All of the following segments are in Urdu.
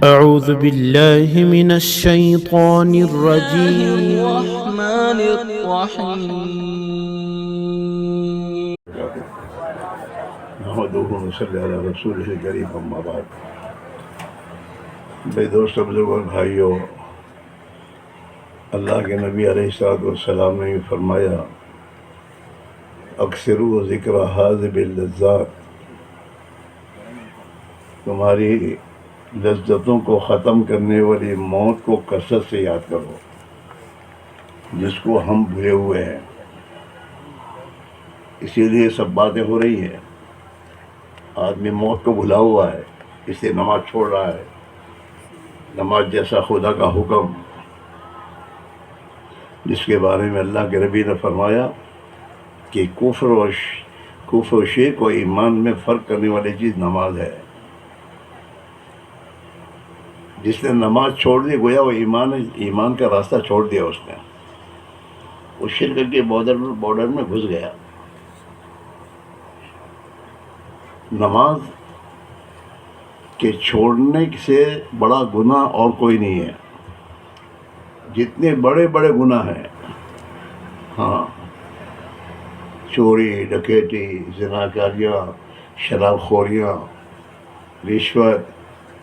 أعوذ بالله من الشيطان الرجيم. الرحمن الرحيم. نحمدہ ونصلی علی رسولہ الکریم اما بعد. میرے دوست بزرگ اور بھائیوں، اللہ کے نبی علیہ الصلوۃ والسلام نے فرمایا اکثروا ذکر حاذب اللذات، تمہاری لذتوں کو ختم کرنے والی موت کو کثرت سے یاد کرو، جس کو ہم بھولے ہوئے ہیں. اسی لیے سب باتیں ہو رہی ہیں. آدمی موت کو بھلا ہوا ہے، اس لیے نماز چھوڑ رہا ہے. نماز جیسا خدا کا حکم، جس کے بارے میں اللہ کے نبی نے فرمایا کہ کفر و شرک و ایمان میں فرق کرنے والی چیز نماز ہے. جس نے نماز چھوڑ دی گویا وہ ایمان کا راستہ چھوڑ دیا. اس نے وہ شرک کے بارڈر میں گھس گیا. نماز کے چھوڑنے سے بڑا گناہ اور کوئی نہیں ہے. جتنے بڑے بڑے گناہ ہیں، ہاں، چوری، ڈکیتی، زناکاریاں، شراب خوریاں، رشوت،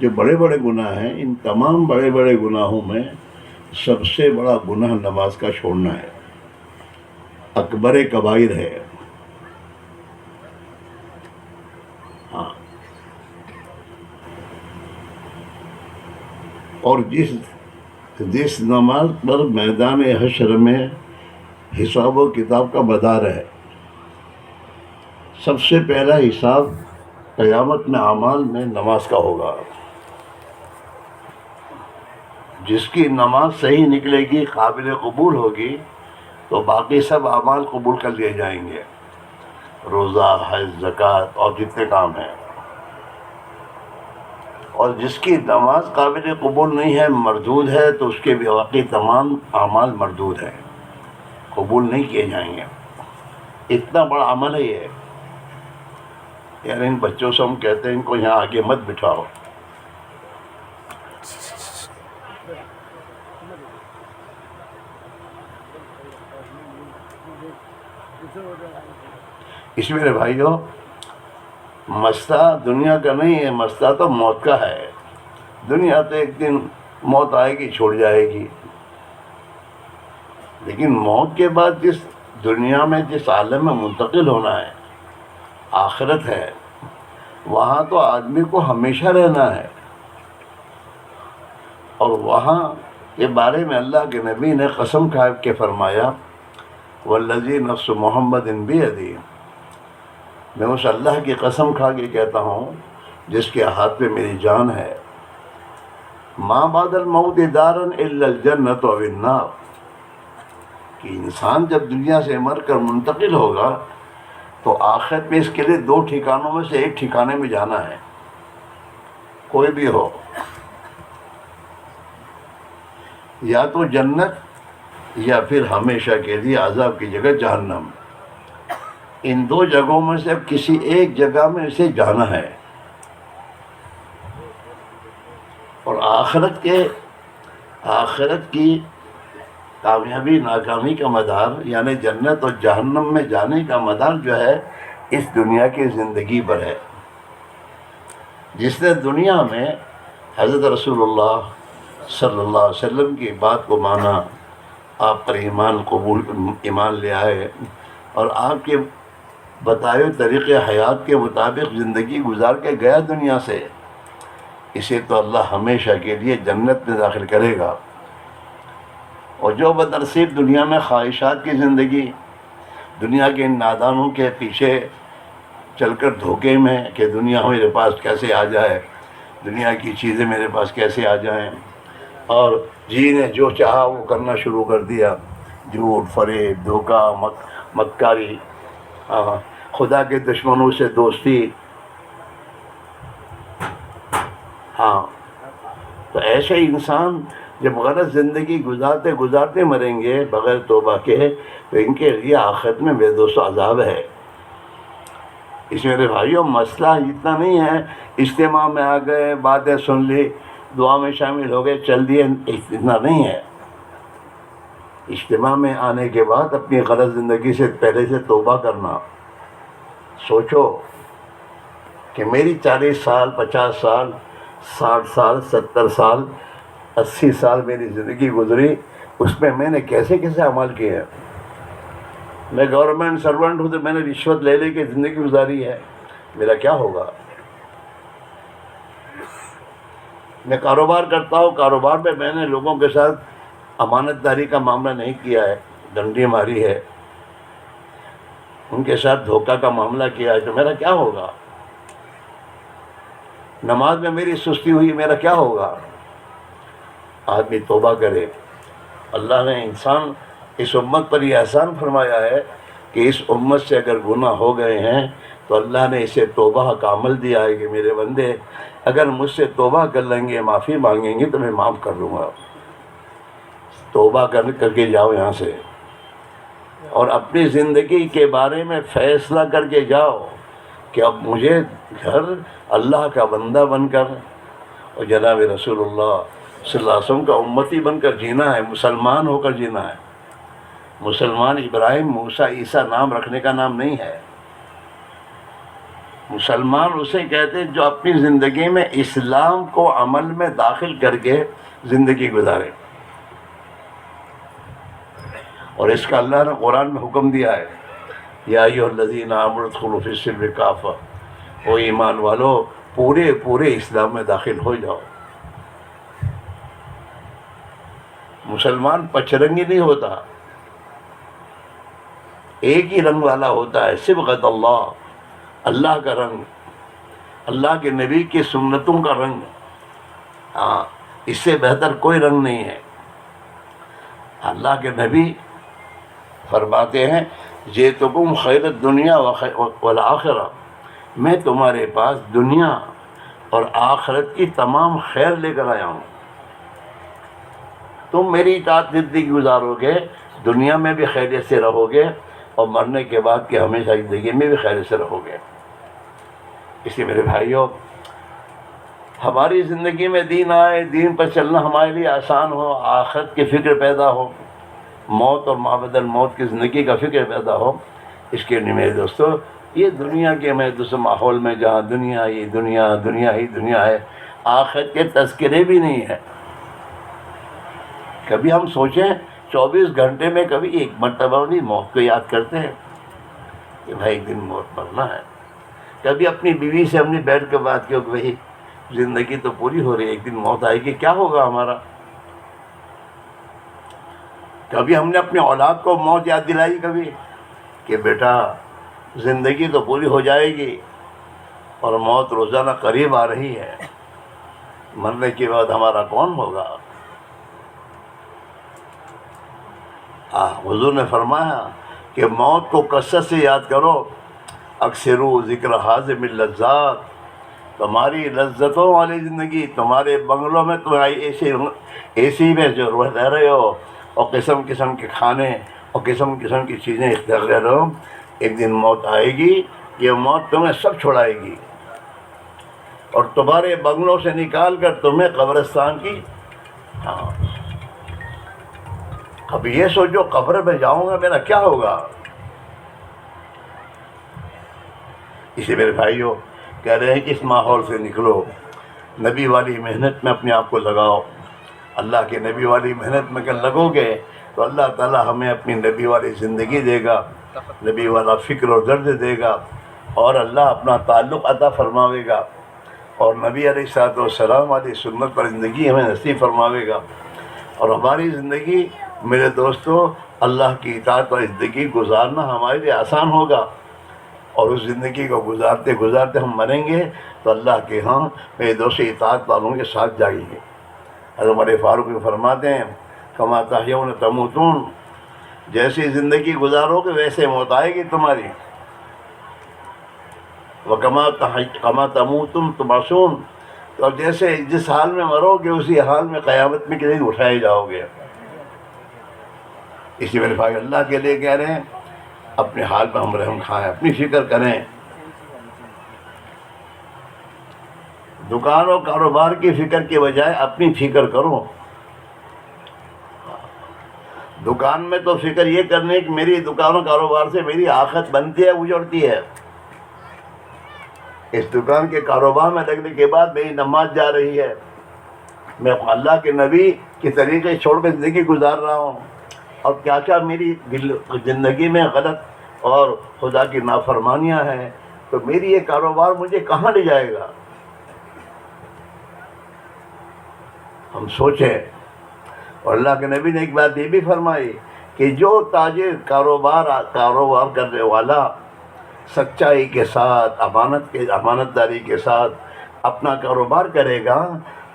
جو بڑے بڑے گناہ ہیں، ان تمام بڑے بڑے گناہوں میں سب سے بڑا گناہ نماز کا چھوڑنا ہے. اکبر کبائر ہے. ہاں، اور جس نماز پر میدان حشر میں حساب و کتاب کا مدار ہے، سب سے پہلا حساب قیامت میں اعمال میں نماز کا ہوگا. جس کی نماز صحیح نکلے گی، قابل قبول ہوگی، تو باقی سب اعمال قبول کر لیے جائیں گے. روزہ، حج، زکوٰۃ اور جتنے کام ہیں. اور جس کی نماز قابل قبول نہیں ہے، مردود ہے، تو اس کے بھی باقی تمام اعمال مردود ہیں، قبول نہیں کیے جائیں گے. اتنا بڑا عمل ہے یہ. یار ان بچوں سے ہم کہتے ہیں ان کو یہاں آگے مت بٹھاؤ. اس میرے بھائیوں، مسئلہ دنیا کا نہیں ہے، مسئلہ تو موت کا ہے. دنیا تو ایک دن موت آئے گی، چھوڑ جائے گی. لیکن موت کے بعد جس دنیا میں، جس عالم میں منتقل ہونا ہے، آخرت ہے، وہاں تو آدمی کو ہمیشہ رہنا ہے. اور وہاں کے بارے میں اللہ کے نبی نے قسم کھا کے فرمایا والذی نفس محمد بیدی، میں اس اللہ کی قسم کھا کے کہتا ہوں جس کے ہاتھ پہ میری جان ہے، ما بعد الموت دارا الا الجنۃ و النار، کہ انسان جب دنیا سے مر کر منتقل ہوگا تو آخرت میں اس کے لیے دو ٹھکانوں میں سے ایک ٹھکانے میں جانا ہے، کوئی بھی ہو، یا تو جنت یا پھر ہمیشہ کے لیے عذاب کی جگہ جہنم. ان دو جگہوں میں سے کسی ایک جگہ میں اسے جانا ہے. اور آخرت کی کامیابی ناکامی کا مدار، یعنی جنت اور جہنم میں جانے کا مدار جو ہے، اس دنیا کی زندگی پر ہے. جس نے دنیا میں حضرت رسول اللہ صلی اللہ علیہ وسلم کی بات کو مانا، آپ پر ایمان لے آئے اور آپ کے بتائے ہوئے طریقے حیات کے مطابق زندگی گزار کے گیا دنیا سے، اسے تو اللہ ہمیشہ کے لیے جنت میں داخل کرے گا. اور جو بدنصیب دنیا میں خواہشات کی زندگی، دنیا کے ان نادانوں کے پیچھے چل کر دھوکے میں کہ دنیا میرے پاس کیسے آ جائے، دنیا کی چیزیں میرے پاس کیسے آ جائیں، اور جی نے جو چاہا وہ کرنا شروع کر دیا، جھوٹ، فریب، دھوکہ، مکاری، خدا کے دشمنوں سے دوستی. ہاں، تو ایسے انسان جب غلط زندگی گزارتے مریں گے بغیر توبہ کے، تو ان کے لیے آخرت میں بے دوست عذاب ہے. اس میرے بھائیوں، مسئلہ اتنا نہیں ہے اجتماع میں آ گئے، باتیں سن لی، دعا میں شامل ہو گئے، چل دیے، اتنا نہیں ہے۔ اجتماع میں آنے کے بعد اپنی غلط زندگی سے پہلے سے توبہ کرنا۔ سوچو کہ میری 40 سال، 50 سال، 60 سال، 70 سال، 80 سال میری زندگی گزری، اس میں میں نے کیسے کیسے عمل کیے ہیں۔ میں گورنمنٹ سرونٹ ہوں تو میں نے رشوت لے لے کے زندگی گزاری ہے، میرا کیا ہوگا؟ میں کاروبار کرتا ہوں، کاروبار میں میں نے لوگوں کے ساتھ امانت داری کا معاملہ نہیں کیا ہے، ڈنڈی ماری ہے، ان کے ساتھ دھوکہ کا معاملہ کیا ہے، تو میرا کیا ہوگا؟ نماز میں میری سستی ہوئی، میرا کیا ہوگا؟ آدمی توبہ کرے۔ اللہ نے انسان اس امت پر یہ احسان فرمایا ہے کہ اس امت سے اگر گناہ ہو گئے ہیں تو اللہ نے اسے توبہ کا عمل دیا ہے کہ میرے بندے اگر مجھ سے توبہ کر لیں گے، معافی مانگیں گے تو میں معاف کر دوں گا۔ توبہ کر کے جاؤ یہاں سے، اور اپنی زندگی کے بارے میں فیصلہ کر کے جاؤ کہ اب مجھے گھر اللہ کا بندہ بن کر اور جناب رسول اللہ صلی اللہ علیہ وسلم کا امتی بن کر جینا ہے، مسلمان ہو کر جینا ہے۔ مسلمان ابراہیم، موسیٰ، عیسیٰ نام رکھنے کا نام نہیں ہے۔ مسلمان اسے کہتے ہیں جو اپنی زندگی میں اسلام کو عمل میں داخل کر کے زندگی گزارے، اور اس کا اللہ نے قرآن میں حکم دیا ہے، یا ایھا الذین آمنوا ادخلوا فی السلم کافہ، او ایمان والو پورے اسلام میں داخل ہو جاؤ۔ مسلمان پچرنگی نہیں ہوتا، ایک ہی رنگ والا ہوتا ہے، صبغۃ اللہ، اللہ کا رنگ، اللہ کے نبی کی سنتوں کا رنگ۔ ہاں، اس سے بہتر کوئی رنگ نہیں ہے۔ اللہ کے نبی فرماتے ہیں جئتکم خیر الدنیا والآخرہ، میں تمہارے پاس دنیا اور آخرت کی تمام خیر لے کر آیا ہوں۔ تم میری اطاعت زندگی گزارو گے، دنیا میں بھی خیریت سے رہو گے، اور مرنے کے بعد کی ہمیشہ زندگی میں بھی خیریت سے رہو گے۔ اس لیے میرے بھائیوں، ہماری زندگی میں دین آئے، دین پر چلنا ہمارے لیے آسان ہو، آخرت کی فکر پیدا ہو، موت اور مابعد الموت کی زندگی کا فکر پیدا ہو، اس کے لیے میرے دوستو یہ دنیا کے محدود ماحول میں جہاں دنیا ہی دنیا ہے، آخرت کے تذکرے بھی نہیں ہے۔ کبھی ہم سوچیں 24 گھنٹے میں کبھی ایک مرتبہ بھی موت کو یاد کرتے ہیں کہ بھائی ایک دن موت مرنا ہے؟ کبھی اپنی بیوی سے ہم نے بیٹھ کے بات کی کہ بھائی زندگی تو پوری ہو رہی ہے، ایک دن موت آئے گی، کیا ہوگا ہمارا؟ کبھی ہم نے اپنی اولاد کو موت یاد دلائی کبھی کہ بیٹا زندگی تو پوری ہو جائے گی اور موت روزانہ قریب آ رہی ہے، مرنے کے بعد ہمارا کون ہوگا؟ حضور نے فرمایا کہ موت کو کثرت سے یاد کرو، اکثرو ذکر حازم اللذات، تمہاری لذتوں والی زندگی، تمہارے بنگلوں میں تمہاری اے سی میں جو رہ رہے ہو، اور قسم قسم کے کھانے اور قسم قسم کی چیزیں اختیار کر رہے ہو، ایک دن موت آئے گی، یہ موت تمہیں سب چھڑائے گی اور تمہارے بنگلوں سے نکال کر تمہیں قبرستان کی اب یہ سوچو قبر میں جاؤں گا میرا کیا ہوگا؟ اسی میرے بھائیوں کہہ رہے ہیں کہ اس ماحول سے نکلو، نبی والی محنت میں اپنے آپ کو لگاؤ۔ اللہ کے نبی والی محنت میں اگر لگو گے تو اللہ تعالیٰ ہمیں اپنی نبی والی زندگی دے گا، نبی والا فکر اور درد دے گا، اور اللہ اپنا تعلق عطا فرماوے گا، اور نبی علیہ الصلوۃ والسلام والی سنت پر زندگی ہمیں نصیب فرماوے گا، اور ہماری زندگی میرے دوستو اللہ کی اطاعت اور زندگی گزارنا ہمارے لیے آسان ہوگا، اور اس زندگی کو گزارتے گزارتے ہم مریں گے تو اللہ کے ہاں میرے دوست اطاعت والوں کے ساتھ جائیں گے۔ حضرت عمر فاروق فرماتے ہیں کما تحیون تموتون، جیسی زندگی گزارو گے ویسے موت آئے گی تمہاری، وَكَمَا تَمُوتُمْ تُبْعَثُونَ، تو جیسے جس حال میں مرو گے اسی حال میں قیامت میں کسی اٹھائے جاؤ گے۔ اسی میرے بھائی اللہ کے لیے کہہ رہے ہیں اپنے حال پہ ہم رحم کھائیں، اپنی فکر کریں۔ دکان و کاروبار کی فکر کے بجائے اپنی فکر کرو. دکان میں تو فکر یہ کرنے کہ میری دکان و کاروبار سے میری آخرت بنتی ہے اجڑتی ہے. اس دکان کے کاروبار میں لگنے کے بعد میری نماز جا رہی ہے, میں اللہ کے نبی کے طریقے چھوڑ کر زندگی گزار رہا ہوں, اور کیا کیا میری زندگی میں غلط اور خدا کی نافرمانیاں ہیں, تو میری یہ کاروبار مجھے کہاں لے جائے گا. ہم سوچیں. اور اللہ کے نبی نے ایک بات یہ بھی فرمائی کہ جو تاجر کاروبار کرنے والا سچائی کے ساتھ امانت داری کے ساتھ اپنا کاروبار کرے گا,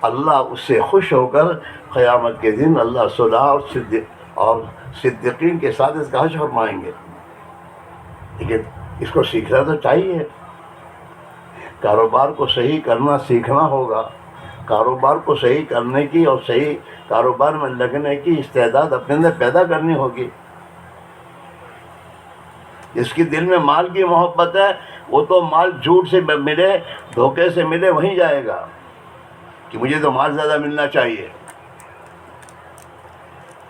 اللہ اس سے خوش ہو کر قیامت کے دن اللہ صلح اور صدیقین کے ساتھ اس کا حشر فرمائیں گے. لیکن اس کو سیکھنا تو چاہیے. کاروبار کو صحیح کرنا سیکھنا ہوگا. کاروبار کو صحیح کرنے کی اور صحیح کاروبار میں لگنے کی استعداد اپنے اندر پیدا کرنی ہوگی. جس کی دل میں مال کی محبت ہے وہ تو مال جھوٹ سے ملے, دھوکے سے ملے, وہیں جائے گا کہ مجھے تو مال زیادہ ملنا چاہیے.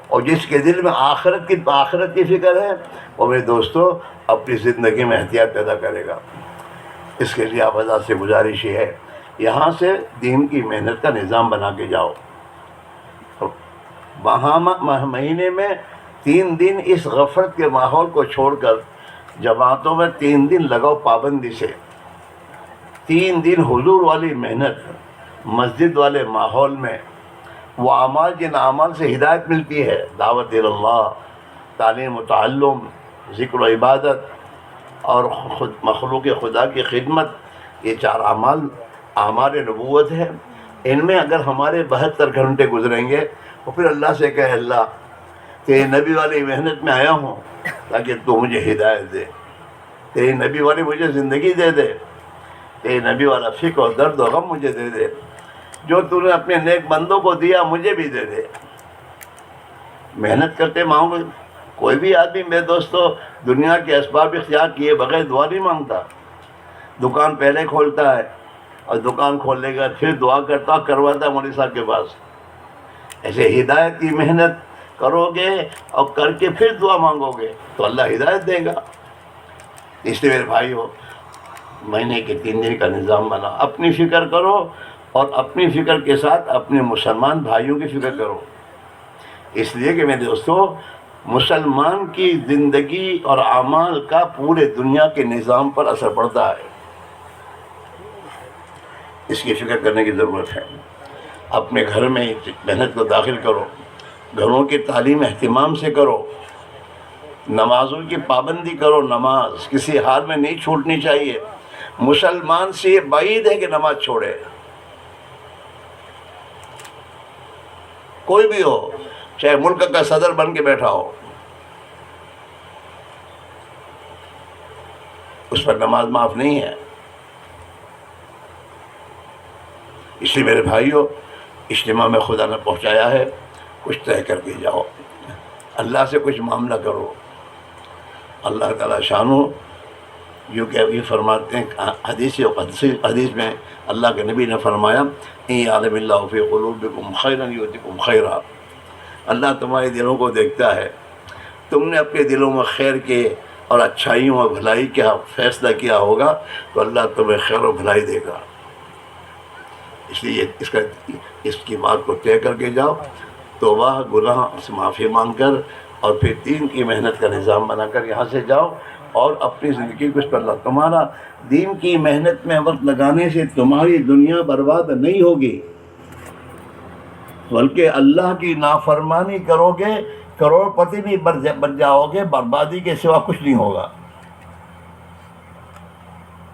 اور جس کے دل میں آخرت کی فکر ہے وہ میرے دوستو اپنی زندگی میں احتیاط پیدا کرے گا. اس کے لیے آپ حضرات سے گزارش یہ ہے, یہاں سے دین کی محنت کا نظام بنا کے جاؤ. وہاں مہینے میں 3 دن اس غفلت کے ماحول کو چھوڑ کر جماعتوں میں 3 دن لگاؤ پابندی سے. 3 دن حضور والی محنت, مسجد والے ماحول میں وہ اعمال جن اعمال سے ہدایت ملتی ہے, دعوت اللہ, تعلیم و تعلم, ذکر و عبادت اور مخلوق خدا کی خدمت, یہ 4 اعمال نبوت ہے. ان میں اگر ہمارے 72 گھنٹے گزریں گے تو پھر اللہ سے کہے, اللہ تیرے نبی والی محنت میں آیا ہوں تاکہ تو مجھے ہدایت دے, تیری نبی والی مجھے زندگی دے دے, تیرے نبی والا فکر و درد و غم مجھے دے دے, جو تو نے اپنے نیک بندوں کو دیا مجھے بھی دے دے. محنت کرتے مانگو. کوئی بھی آدمی میرے دوستو دنیا کے اسباب اختیار کیے بغیر دعا نہیں مانگتا. دکان پہلے کھولتا ہے اور دکان کھولنے کے بعد پھر دعا کرواتا ہے مولوی صاحب کے پاس. ایسے ہدایت کی محنت کرو گے اور کر کے پھر دعا مانگو گے تو اللہ ہدایت دے گا. اس لیے میرے بھائی ہو, مہینے کے 3 دن کا نظام بنا, اپنی فکر کرو اور اپنی فکر کے ساتھ اپنے مسلمان بھائیوں کی فکر کرو. اس لیے کہ میرے دوستو مسلمان کی زندگی اور اعمال کا پورے دنیا کے نظام پر اثر پڑتا ہے. اس کی فکر کرنے کی ضرورت ہے. اپنے گھر میں محنت کو داخل کرو, گھروں کی تعلیم اہتمام سے کرو, نمازوں کی پابندی کرو. نماز کسی حال میں نہیں چھوٹنی چاہیے. مسلمان سے یہ بعید ہے کہ نماز چھوڑے, کوئی بھی ہو, چاہے ملک کا صدر بن کے بیٹھا ہو, اس پر نماز معاف نہیں ہے. اس لیے میرے بھائیوں, اجتماع میں خدا نے پہنچایا ہے, کچھ طے کر کے جاؤ, اللہ سے کچھ معاملہ کرو. اللہ تعالیٰ شانو جو کہ ابھی فرماتے ہیں حدیث میں اللہ کے نبی نے فرمایا, ان یعلم اللہ فی قلوبکم خیرا یؤتکم خیرا. اللہ تمہارے دلوں کو دیکھتا ہے, تم نے اپنے دلوں میں خیر کے اور اچھائیوں اور بھلائی کا فیصلہ کیا ہوگا تو اللہ تمہیں خیر و بھلائی دے گا. اس لیے اس کی بات کو طے کر کے جاؤ, توبہ گناہ سے معافی مانگ کر اور پھر دین کی محنت کا نظام بنا کر یہاں سے جاؤ اور اپنی زندگی کو اس پر لاؤ. تمہارا دین کی محنت میں وقت لگانے سے تمہاری دنیا برباد نہیں ہوگی, بلکہ اللہ کی نافرمانی کرو گے, کروڑ پتی بھی بن جاؤ گے, بربادی کے سوا کچھ نہیں ہوگا.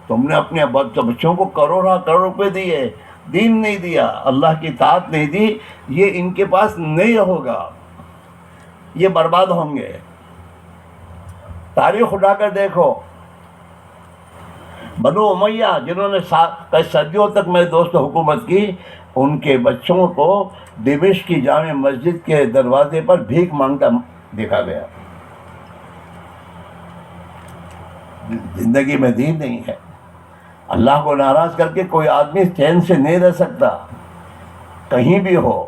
تم نے اپنے بچوں کو کروڑ روپے دیے, دین نہیں دیا, اللہ کی اطاعت نہیں دی, یہ ان کے پاس نہیں ہوگا, یہ برباد ہوں گے. تاریخ اٹھا کر دیکھو, بنو امیہ جنہوں نے صدیوں تک میرے دوست حکومت کی, ان کے بچوں کو دمشق کی جامع مسجد کے دروازے پر بھیک مانگتا دیکھا گیا. زندگی میں دین نہیں ہے. اللہ کو ناراض کر کے کوئی آدمی چین سے نہیں رہ سکتا، کہیں بھی ہو۔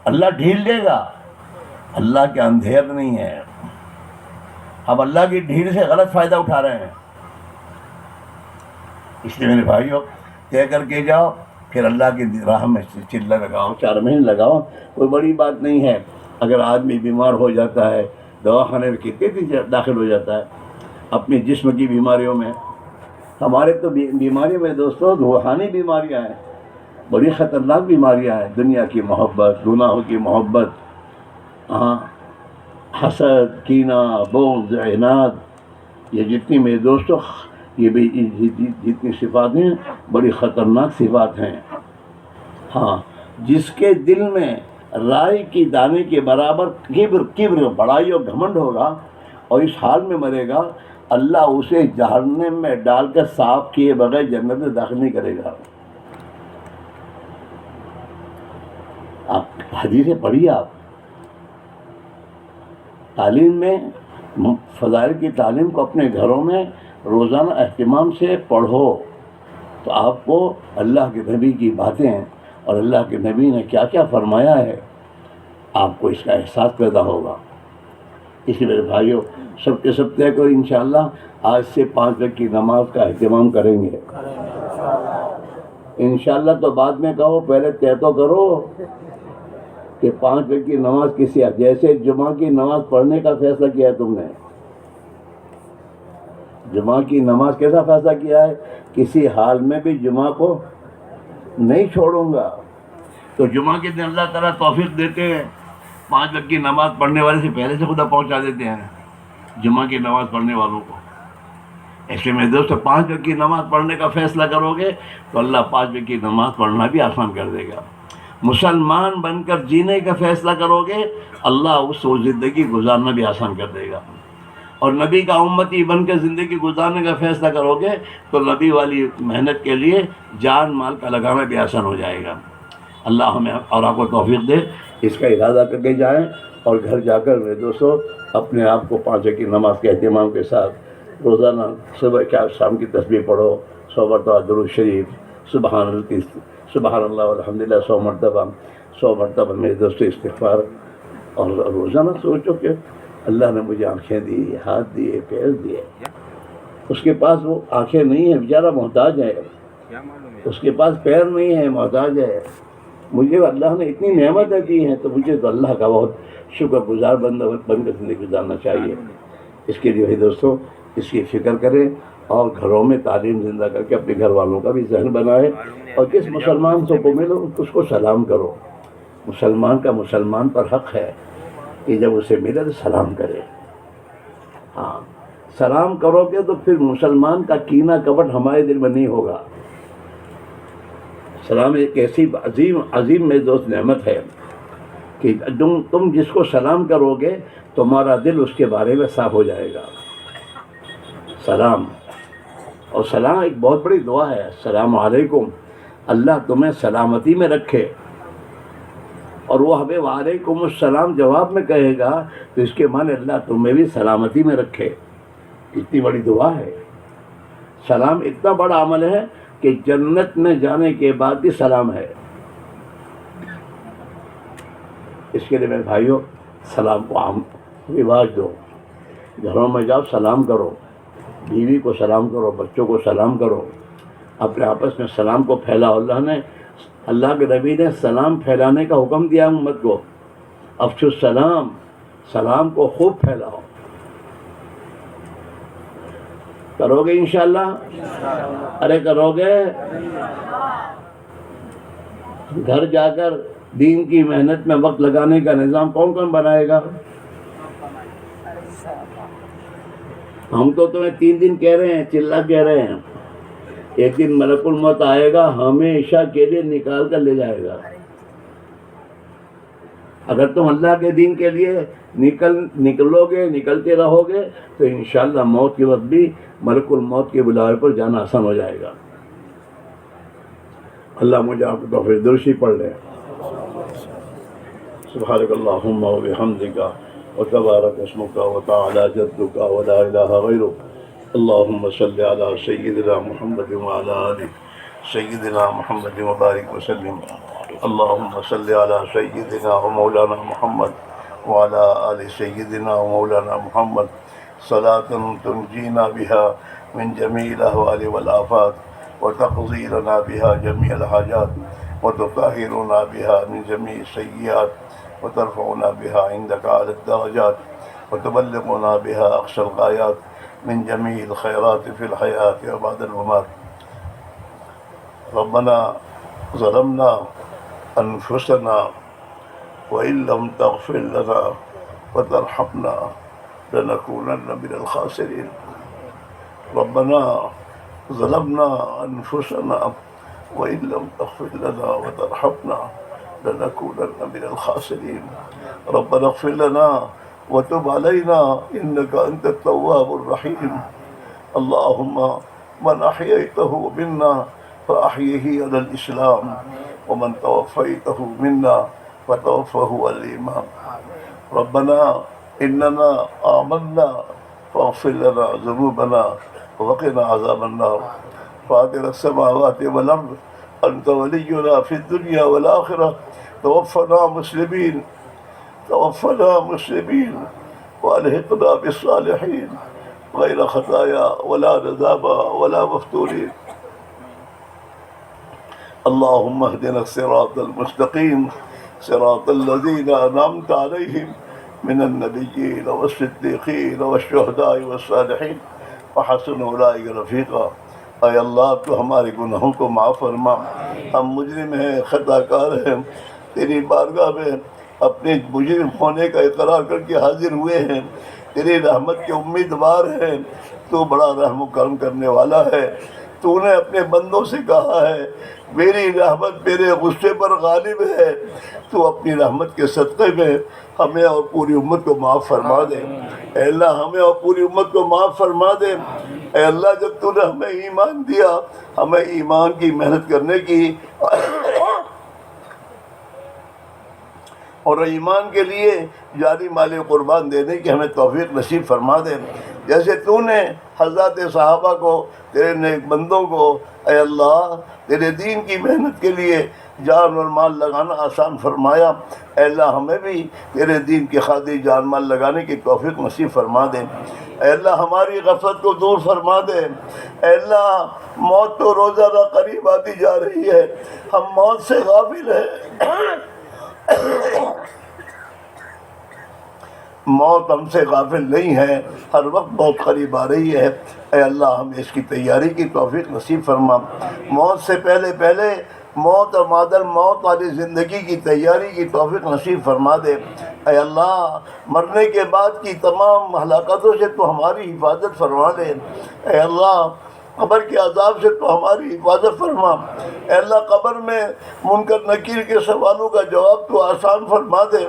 اللہ ڈھیل دے گا، اللہ کے اندھیر نہیں ہے۔ اب اللہ کی ڈھیل سے غلط فائدہ اٹھا رہے ہیں۔ اس لیے میرے بھائیوں، طے کر کے جاؤ، پھر اللہ کی راہ میں چلہ لگاؤ، 4 مہینے لگاؤ، کوئی بڑی بات نہیں ہے۔ اگر آدمی بیمار ہو جاتا ہے، دواخانے میں کتنے داخل ہو جاتا ہے اپنی جسم کی بیماریوں میں۔ ہمارے تو بیماری میں دوستوں روحانی بیماریاں ہیں، بڑی خطرناک بیماریاں ہیں، دنیا کی محبت، گناہوں کی محبت، حسد، کینہ، بغض، عناد، یہ جتنی میرے دوستوں یہ بھی جتنی صفات ہیں بڑی خطرناک صفات ہیں۔ جس کے دل میں رائی کی دانے کے برابر کبر، بڑائی اور گھمنڈ ہوگا اور اس حال میں مرے گا، اللہ اسے جہنم میں ڈال کر صاف کیے بغیر جنت میں داخل نہیں کرے گا۔ آپ حدیثیں پڑھیے، آپ تعلیم میں فضائل کی تعلیم کو اپنے گھروں میں روزانہ اہتمام سے پڑھو تو آپ کو اللہ کے نبی کی باتیں اور اللہ کے نبی نے کیا کیا فرمایا ہے آپ کو اس کا احساس پیدا ہوگا۔ اس لیے میرے بھائیوں، سب کے سب طے کرو انشاءاللہ آج سے 5 وقت کی نماز کا اہتمام کریں گے۔ انشاءاللہ تو بعد میں کہو، پہلے طے تو کرو کہ 5 وقت کی نماز کسی، جیسے جمعہ کی نماز پڑھنے کا فیصلہ کیا ہے تم نے، جمعہ کی نماز کیسا فیصلہ کیا ہے؟ کسی حال میں بھی جمعہ کو نہیں چھوڑوں گا۔ تو جمعہ کے دن اللہ تعالیٰ توفیق دیتے ہیں، 5 وقت کی نماز پڑھنے والے سے پہلے سے خدا پہنچا دیتے ہیں جمعہ کی نماز پڑھنے والوں کو۔ اس لیے میرے دوستو 5 وقت کی نماز پڑھنے کا فیصلہ کرو گے تو اللہ 5 وقت کی نماز پڑھنا بھی آسان کر دے گا۔ مسلمان بن کر جینے کا فیصلہ کرو گے، اللہ اس کو زندگی گزارنا بھی آسان کر دے گا۔ اور نبی کا امتی بن کے زندگی گزارنے کا فیصلہ کرو گے تو نبی والی محنت کے لیے جان مال کا لگانا بھی آسان ہو جائے گا۔ اللہ ہمیں اور آپ کو توفیق دے، اس کا ارادہ کر کے جائیں اور گھر جا کر میرے دوستو اپنے آپ کو 5 وقت کی نماز کے اہتمام کے ساتھ روزانہ صبح کیا شام کی تسبیح پڑھو، 100 مرتبہ درود شریف، سبحان اللہ والحمدللہ 100 مرتبہ، 100 مرتبہ میرے دوستو استغفار، اور روزانہ سوچو کہ اللہ نے مجھے آنکھیں دی، ہاتھ دیے، پیر دیے، اس کے پاس وہ آنکھیں نہیں ہیں، بیچارہ محتاج ہے، اس کے پاس پیر نہیں ہے، محتاج ہے، مجھے اللہ نے اتنی نعمتیں دی ہیں تو مجھے تو اللہ کا بہت شکر گزار بن کر زندگی گزارنا چاہیے۔ اس کے لیے دوستو اس کی فکر کریں اور گھروں میں تعلیم زندہ کر کے اپنے گھر والوں کا بھی ذہن بنائیں، اور جس مسلمان کو ملو اس کو سلام کرو۔ مسلمان کا مسلمان پر حق ہے کہ جب اسے ملے تو سلام کرے۔ سلام کرو گے تو پھر مسلمان کا کینہ کپٹ ہمارے دل میں نہیں ہوگا۔ سلام ایک ایسی عظیم میرے دوست نعمت ہے کہ تم جس کو سلام کرو گے تمہارا دل اس کے بارے میں صاف ہو جائے گا۔ سلام، اور سلام ایک بہت بڑی دعا ہے، السلام علیکم، اللہ تمہیں سلامتی میں رکھے، اور وہ ہمیں وعلیکم السلام جواب میں کہے گا تو اس کے معنی اللہ تمہیں بھی سلامتی میں رکھے۔ اتنی بڑی دعا ہے۔ سلام اتنا بڑا عمل ہے کہ جنت میں جانے کے بعد بھی سلام ہے۔ اس کے لیے میرے بھائیوں سلام کو عام رواج دو، گھروں میں جاؤ سلام کرو، بیوی کو سلام کرو، بچوں کو سلام کرو، اپنے آپس میں سلام کو پھیلاؤ۔ اللہ کے نبی نے سلام پھیلانے کا حکم دیا امت کو، افشوا السلام، سلام کو خوب پھیلاؤ۔ کرو گے انشاءاللہ؟ ارے کرو گے؟ گھر جا کر دین کی محنت میں وقت لگانے کا نظام کون کون بنائے گا؟ ہم تو تمہیں 3 دن کہہ رہے ہیں، چلا کہہ رہے ہیں، ایک دن ملک الموت آئے گا ہمیشہ کے لیے نکال کر لے جائے گا۔ اگر تم اللہ کے دین کے لیے نکلو گے، نکلتے رہو گے تو انشاءاللہ موت کے وقت بھی ملک الموت کے بلاوے پر جانا آسان ہو جائے گا۔ اللہ مجھے آپ کو توفیق درشی پڑھ لے۔ سبحانک اللہم و بحمدک وتبارک اسمک وتعالی جدک ولا الہ غیرک اللهم صل على سيدنا محمد وعلى آل سيدنا محمد وبارك وسلم. اللهم صل على سيدنا ومولانا محمد وعلى آل سيدنا ومولانا محمد صلاة تنجينا بها من جميع الأهوال والآفات وتقضي لنا بها جميع الحاجات وتطهرنا بها من جميع السيئات وترفعنا بها عندك على الدرجات وتبلغنا بها أقصى الغايات من جميع الخيرات في الحياة وبعد الممات. ربنا ظلمنا أنفسنا وإن لم تغفر لنا وترحمنا لنكونن من الخاسرين. ربنا ظلمنا أنفسنا وإن لم تغفر لنا وترحمنا لنكونن من الخاسرين. ربنا اغفر لنا وتب علينا إنك أنت التواب الرحيم. اللهم من أحييته منا فأحيه على الإسلام ومن توفيته منا فتوفه على الإيمان. ربنا إننا آمنا فاغفر لنا ذنوبنا وقنا عذاب النار. فاطر السماوات والأرض أنت ولينا في الدنيا والآخرة توفنا مسلمين وألحقنا بالصالحين غير خطايا ولا ندامة ولا مفتونين. اللهم اهدنا الصراط المستقيم صراط الذين أنعمت عليهم من النبيين والصديقين والشهداء والصالحين وحسن أولئك رفیقا. اے اللہ تو ہمارے گناہوں کو معاف فرما. ہم مجرم ہیں، خطا کار ہیں، تیری بارگاہ میں اپنے مجرم ہونے کا اقرار کر کے حاضر ہوئے ہیں. تیری رحمت کے امیدوار ہیں. تو بڑا رحم و کرم کرنے والا ہے. تو نے اپنے بندوں سے کہا ہے میری رحمت میرے غصے پر غالب ہے. تو اپنی رحمت کے صدقے میں ہمیں اور پوری امت کو معاف فرما دے. اے اللہ ہمیں اور پوری امت کو معاف فرما دے. اے اللہ جب تو نے ہمیں ایمان دیا ہمیں ایمان کی محنت کرنے کی اور ایمان کے لیے جاری مال قربان دینے کی ہمیں توفیق نصیب فرما دے. جیسے تو نے حضرات صحابہ کو تیرے نیک بندوں کو اے اللہ تیرے دین کی محنت کے لیے جان اور مال لگانا آسان فرمایا. اے اللہ ہمیں بھی تیرے دین کی خاطر جان مال لگانے کی توفیق نصیب فرما دے. اے اللہ ہماری غفلت کو دور فرما دے. اے اللہ موت تو روزانہ قریب آتی جا رہی ہے، ہم موت سے غافل ہیں. موت ہم سے غافل نہیں ہے، ہر وقت بہت قریب آ رہی ہے. اے اللہ ہمیں اس کی تیاری کی توفیق نصیب فرما. موت سے پہلے موت اور بعد الموت والی زندگی کی تیاری کی توفیق نصیب فرما دے. اے اللہ مرنے کے بعد کی تمام ہلاکتوں سے تو ہماری حفاظت فرما دے. اے اللہ قبر کے عذاب سے تو ہماری حفاظت فرما. اے اللہ قبر میں منکر نکیر کے سوالوں کا جواب تو آسان فرما دے.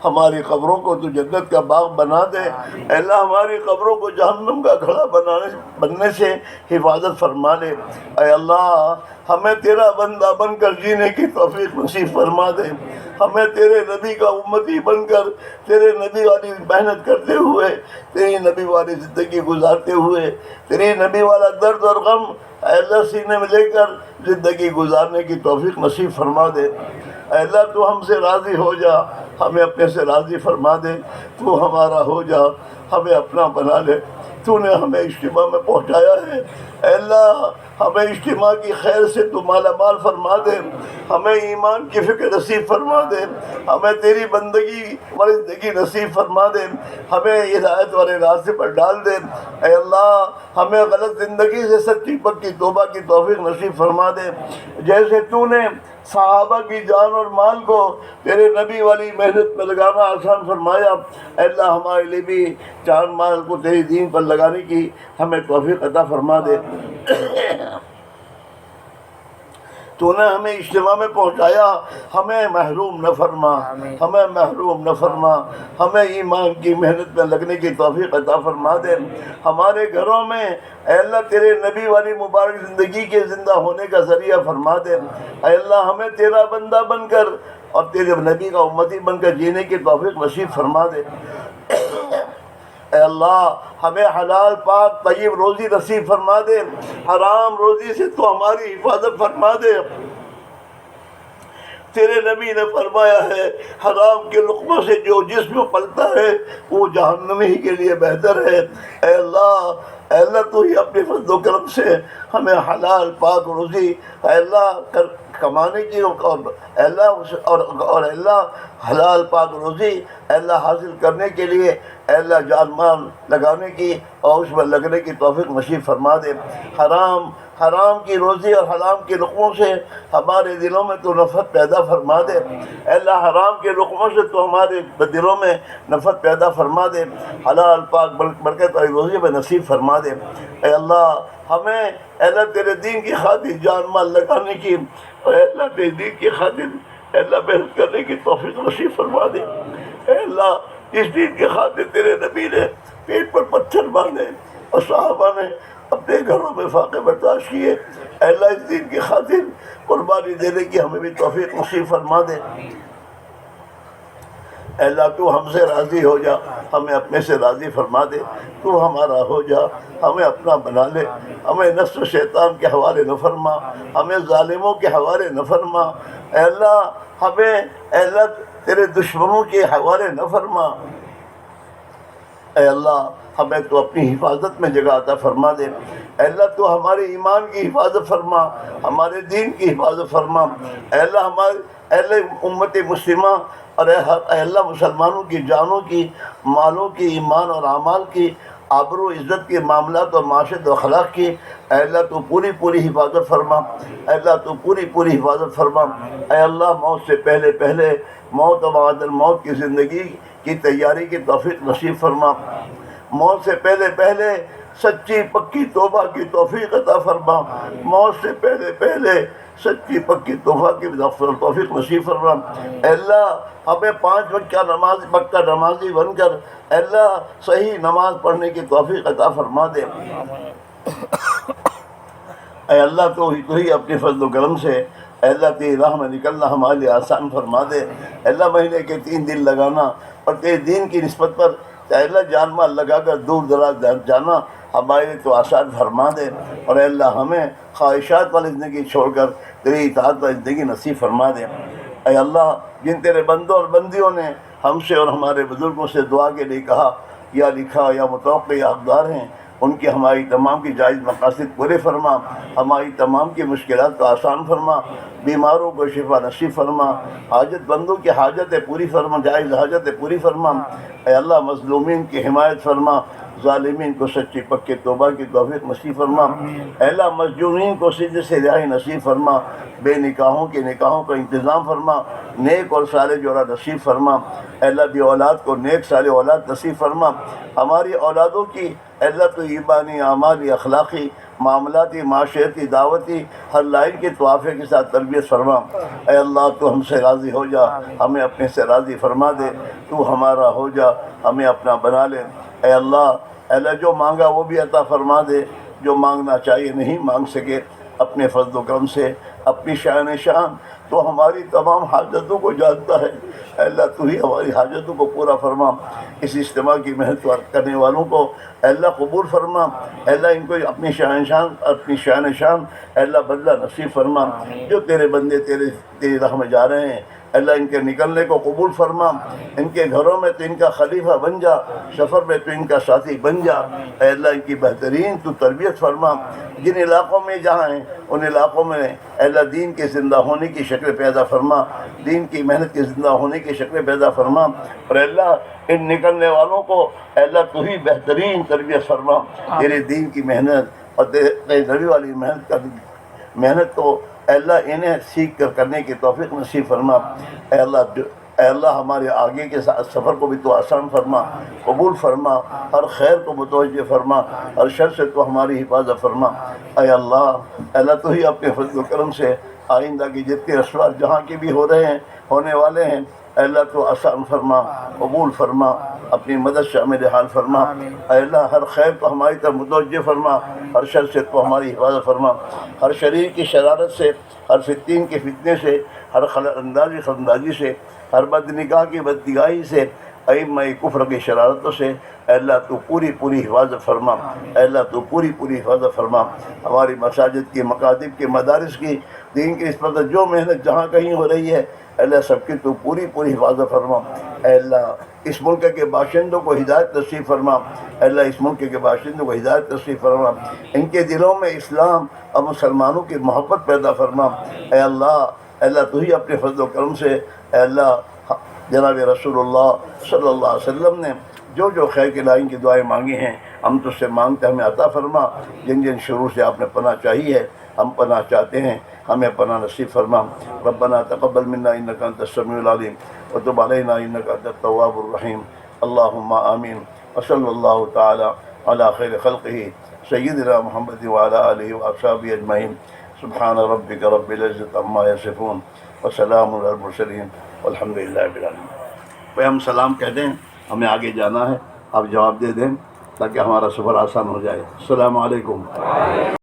ہماری قبروں کو تو جنت کا باغ بنا دے. اے اللہ ہماری قبروں کو جہنم کا گھڑا بننے سے حفاظت فرما لے. اے اللہ ہمیں تیرا بندہ بن کر جینے کی توفیق نصیب فرما دے. ہمیں تیرے نبی کا امتی بن کر تیرے نبی والی محنت کرتے ہوئے تیری نبی والی زندگی گزارتے ہوئے تیری نبی والا درد اور غم اے اللہ سینے میں لے کر زندگی گزارنے کی توفیق نصیب فرما دے. اے اللہ تو ہم سے راضی ہو جا، ہمیں اپنے سے راضی فرما دے. تو ہمارا ہو جا، ہمیں اپنا بنا لے. تو نے ہمیں اجتماع میں پہنچایا ہے. اے اللہ ہمیں اجتماع کی خیر سے تو مالا مال فرما دے. ہمیں ایمان کی فکر نصیب فرما دے. ہمیں تیری بندگی والی زندگی نصیب فرما دے. ہمیں ہدایت والے راستے پر ڈال دے. اے اللہ ہمیں غلط زندگی سے سچی پکی توبہ کی توفیق نصیب فرما دے. جیسے تو نے صحابہ کی جان اور مال کو تیرے نبی والی محنت میں لگانا آسان فرمایا. اے اللہ ہمارے لیے بھی جان مال کو تیری دین پر لگانے کی ہمیں توفیق عطا فرما دے. تو نے ہمیں اجتماع میں پہنچایا، ہمیں محروم نہ فرما. ہمیں محروم نہ فرما. ہمیں ایمان کی محنت میں لگنے کی توفیق عطا فرما دے. ہمارے گھروں میں اے اللہ تیرے نبی والی مبارک زندگی کے زندہ ہونے کا ذریعہ فرما دے. اے اللہ ہمیں تیرا بندہ بن کر اور تیرے نبی کا امتی بن کر جینے کی توفیق نصیب فرما دے. اے اللہ ہمیں حلال پاک طیب روزی نصیب فرما دے، حرام روزی سے تو ہماری حفاظت فرما دے۔ تیرے نبی نے فرمایا ہے حرام کے لقمہ سے جو جسم پلتا ہے وہ جہنمی ہی کے لیے بہتر ہے۔ اے اللہ تو ہی اپنے فضل و کرم سے ہمیں حلال پاک روزی اے اللہ کمانے کی اور اللہ حلال پاک روزی اے اللہ حاصل کرنے کے لیے اے اللہ جان مال لگانے کی اور اس میں لگنے کی توفیق نصیب فرما دے۔ حرام کی روزی اور حرام کے لقموں سے ہمارے دلوں میں تو نفرت پیدا فرما دے۔ اے اللہ حرام کے لقموں سے تو ہمارے دلوں میں نفرت پیدا فرما دے، حلال پاک برکت اور روزی میں نصیب فرما دے۔ اے اللہ ہمیں اے اللہ تیرے دین کی خاطر جان مال لگانے کی اور اے اللہ تیرے دین کی خاطر اے اللہ محنت کرنے کی توفیق نصیب فرما دے۔ اے اللہ اس دین کی خاطر تیرے نبی نے پیٹ پر پتھر باندھے اور صحابہ نے اپنے گھروں میں فاقے برداشت کیے، اے اللہ اس دین کی خاطر قربانی دینے کی ہمیں بھی توفیق نصیب فرما دے۔ اے اللہ تو ہم سے راضی ہو جا، ہمیں اپنے سے راضی فرما دے، تو ہمارا ہو جا، ہمیں اپنا بنا لے، ہمیں نفس و شیطان کے حوالے نہ فرما، ہمیں ظالموں کے حوالے نہ فرما، اے اللہ ہمیں اے اللہ تیرے دشمنوں کے حوالے نہ فرما۔ اے اللہ ہمیں تو اپنی حفاظت میں جگہ عطا فرما دے۔ اے اللہ تو ہمارے ایمان کی حفاظت فرما، ہمارے دین کی حفاظت فرما۔ اے اللہ اے اللہ امت مسلمہ اور اے اللہ مسلمانوں کی جانوں کی، مالوں کی، ایمان اور اعمال کی، آبرو عزت کے معاملات اور معاشرت و اخلاق کی اے اللہ تو پوری حفاظت فرما۔ اے اللہ تو پوری حفاظت فرما۔ اے اللہ موت سے پہلے موت و بعد الموت کی زندگی کی تیاری کی توفیق نصیب فرما۔ موت سے پہلے سچی پکی توبہ کی توفیق عطا فرما۔ موت سے پہلے سچی پکی توبہ کی توفیق نصیب فرما۔ اے اللہ ہمیں 5 وقت کا پکا نمازی بن کر اے اللہ صحیح نماز پڑھنے کی توفیق عطا فرما دے۔ اے اللہ تو ہی اپنے فضل و کرم سے اے اللہ تیری راہ میں نکلنا ہمارے لیے آسان فرما دے۔ اے اللہ مہینے کے 3 دن لگانا اور تیرے دین کی نسبت پر اے اللہ جان مال لگا کر دور دراز جانا ہمارے لیے تو آسان فرما دے، اور اے اللہ ہمیں خواہشات والی زندگی چھوڑ کر تیری اطاعت والی زندگی نصیب فرما دے۔ اے اللہ جن تیرے بندوں اور بندیوں نے ہم سے اور ہمارے بزرگوں سے دعا کے لیے کہا یا لکھا یا متوقع یا حقدار ہیں، ان کی ہماری تمام کی جائز مقاصد پورے فرما، ہماری تمام کی مشکلات کو آسان فرما، بیماروں کو شفا نصیب فرما، حاجت بندوں کی حاجتیں پوری فرما، جائز حاجتیں پوری فرما۔ اے اللہ مظلومین کی حمایت فرما، ظالمین کو سچی پکی توبہ کی توفیق نصیب فرما۔ اے اللہ مسجونین کو سجن سے رہائی نصیب فرما، بے نکاحوں کے نکاحوں کا انتظام فرما، نیک اور صالح جوڑا نصیب فرما۔ اے اللہ بھی اولاد کو نیک صالح اولاد نصیب فرما، ہماری اولادوں کی اے اللہ تو ایمانی اعمالی اخلاقی معاملاتی معاشرتی دعوتی ہر لائن کے توافے کے ساتھ تربیت فرما۔ اے اللہ تو ہم سے راضی ہو جا، ہمیں اپنے سے راضی فرما دے، تو ہمارا ہو جا، ہمیں اپنا بنا لے۔ اے اللہ جو مانگا وہ بھی عطا فرما دے، جو مانگنا چاہیے نہیں مانگ سکے، اپنے فضل و کرم سے اپنی شان تو ہماری تمام حاجتوں کو جانتا ہے۔ اے اللہ تو ہی ہماری حاجتوں کو پورا فرما، اس اجتماع کی محنت کرنے والوں کو اے اللہ قبول فرما۔ اے اللہ ان کو اپنی شان اے اللہ بدلہ نصیب فرما۔ جو تیرے بندے تیری راہ میں جا رہے ہیں اے اللہ ان کے نکلنے کو قبول فرما، ان کے گھروں میں تو ان کا خلیفہ بن جا، سفر میں تو ان کا ساتھی بن جا۔ اے اللہ ان کی بہترین تو تربیت فرما، جن علاقوں میں جہاں ہیں ان علاقوں میں اے اللہ دین کے زندہ ہونے کی شکل پیدا فرما، دین کی محنت کے زندہ ہونے کی شکل پیدا فرما، اور اے اللہ ان نکلنے والوں کو اے اللہ تو ہی بہترین تربیت فرما، تیرے دین کی محنت اور تیرے نبی والی محنت کو اے اللہ انہیں سیکھ کر کرنے کی توفیق نصیب فرما۔ اے اللہ ہمارے آگے کے سفر کو بھی تو آسان فرما، قبول فرما، ہر خیر کو متوجہ فرما، ہر شر سے تو ہماری حفاظت فرما۔ اے اللہ تو ہی اپنے فضل و کرم سے آئندہ کی جتنے اسوار جہاں کے بھی ہو رہے ہیں ہونے والے ہیں اے اللہ تو آسان فرما، قبول فرما، اپنی مدد شامل حال فرما۔ اے اللہ ہر خیر کو ہماری طرف متوجہ فرما، ہر شر سے تو ہماری حفاظت فرما، ہر شریر کی شرارت سے، ہر فتین کے فتنے سے، ہر خلل اندازی سے، ہر بد نگاہ کی بد نگاہی سے ائمہ کفر کی شرارتوں سے اے اللہ تو پوری پوری حفاظت فرما، اے اللہ تو پوری پوری حفاظت فرما، ہماری مساجد کی، مکاتب کی، مدارس کی، دین کی اس پر جو محنت جہاں کہیں ہو رہی ہے اے اللہ سب کی تو پوری پوری حفاظت فرما، اے اللہ اس ملک کے باشندوں کو ہدایت نصیب فرما، اے اللہ اس ملک کے باشندوں کو ہدایت نصیب فرما، ان کے دلوں میں اسلام اور مسلمانوں کی محبت پیدا فرما، اے اللہ تو ہی اپنے فضل و کرم سے اے اللہ جناب رسول اللہ صلی اللہ علیہ وسلم نے جو جو خیر کی لائن کی دعائیں مانگی ہیں ہم تجھ سے مانگتے ہمیں عطا فرما، جن جن شروع سے آپ نے پناہ چاہی ہے ہم پناہ چاہتے ہیں، ہمیں پناہ نصیب فرما۔ ربنا تقبل منا انک انت السمیع العلیم وتب علینا انک انت التواب الرحیم، اللہم آمین، وصلی اللہ تعالی علی خیر خلقہ سیدنا محمد وعلی آلہ واصحابہ اجمعین، سبحان ربک رب العزت عما یصفون وسلام علی المرسلین والحمد للہ رب العالمین۔ بھائی ہم سلام کہہ دیں، ہمیں آگے جانا ہے، آپ جواب دے دیں تاکہ ہمارا سفر آسان ہو جائے۔ السلام علیکم۔